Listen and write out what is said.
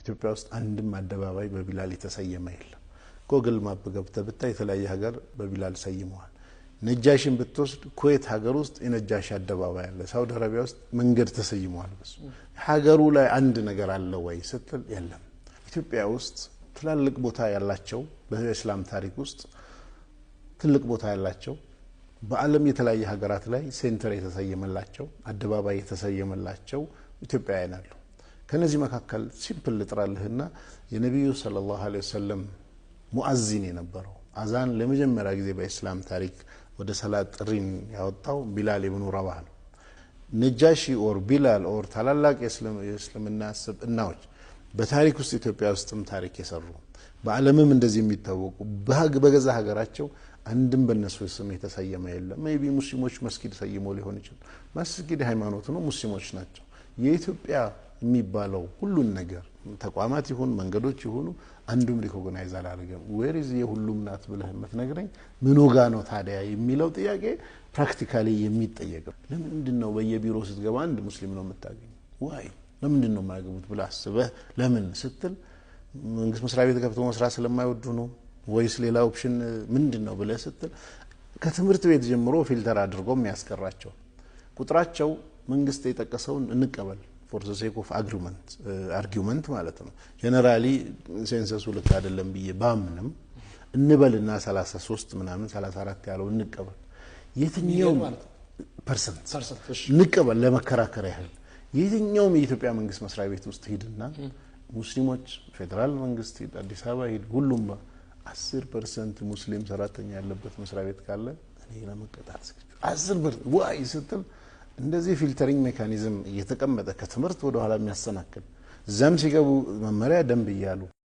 ኢትዮጵያ ውስጥ አንድም አደባባይ በቢላል የተሰየመ የለም። ጎግል ማፕ ገብተህ ብታይ የተለያየ ሀገር በቢላል ሰይመዋል። ነጃሽን ብትወስድ ኩዌት ሀገር ውስጥ የነጃሽ አደባባይ አለ። ሳውዲ አረቢያ ውስጥ መንገድ ተሰይመዋል። በሱ ሀገሩ ላይ አንድ ነገር አለ ወይ ስትል የለም። ኢትዮጵያ ውስጥ ትላልቅ ቦታ ያላቸው በእስላም ታሪክ ውስጥ ትልቅ ቦታ ያላቸው በዓለም የተለያየ ሀገራት ላይ ሴንተር የተሰየመላቸው አደባባይ የተሰየመላቸው ኢትዮጵያውያን አሉ። ከነዚህ መካከል ሲምፕል ልጥራልህና የነብዩ ሰለላሁ ዐለይሂ ወሰለም ሙአዚን የነበረው አዛን ለመጀመሪያ ጊዜ በእስላም ታሪክ ወደ ሰላት ጥሪን ያወጣው ቢላል ኢብኑ ረባህ ነው። ነጃሺ ኦር ቢላል ኦር ታላላቅ የእስልምና ስብዕናዎች በታሪክ ውስጥ ኢትዮጵያ ውስጥም ታሪክ የሰሩ በዓለምም እንደዚህ የሚታወቁ በገዛ ሀገራቸው አንድም በእነሱ ስም የተሰየመ የለም። ሜቢ ሙስሊሞች መስጊድ ሰይሞ ሊሆን ይችላል። መስጊድ ሃይማኖት ነው፣ ሙስሊሞች ናቸው። የኢትዮጵያ የሚባለው ሁሉን ነገር ተቋማት ይሁን መንገዶች ይሁኑ አንዱም ሪኮግናይዝ አላደረገም። ዌር ኢዝ የሁሉም ናት ብለህ የምትነግረኝ ምን ወጋ ነው ታዲያ የሚለው ጥያቄ ፕራክቲካሊ የሚጠየቅ። ለምንድን ነው በየቢሮ ስትገባ አንድ ሙስሊም ነው የምታገኘው? ዋይ ለምንድን ነው የማያገቡት ብለህ አስበህ ለምን ስትል መንግስት መስሪያ ቤት ገብቶ መስራት ስለማይወዱ ነው ወይስ ሌላ ኦፕሽን ምንድነው ብለህ ስትል ከትምህርት ቤት ጀምሮ ፊልተር አድርጎ የሚያስቀራቸው ቁጥራቸው መንግስት የጠቀሰውን እንቀበል for the sake of argument ማለት ነው። ጀነራሊ ሴንሰሱ ልክ አይደለም ብዬ ባምንም እንበልና 33 ምናምን 34 ያለው እንቀበል። የትኛው ፐርሰንት እንቀበል ለመከራከር ያህል የትኛውም የኢትዮጵያ መንግስት መስሪያ ቤት ውስጥ ሄድና ሙስሊሞች ፌደራል መንግስት አዲስ አበባ ሄድ ሁሉም 10% ሙስሊም ሰራተኛ ያለበት መስሪያ ቤት ካለ እኔ ለመቀጣት 10% ዋይ ስትል እንደዚህ ፊልተሪንግ ሜካኒዝም እየተቀመጠ ከትምህርት ወደ ኋላ የሚያሰናክል ዘም ሲገቡ መመሪያ ደንብ ይያሉ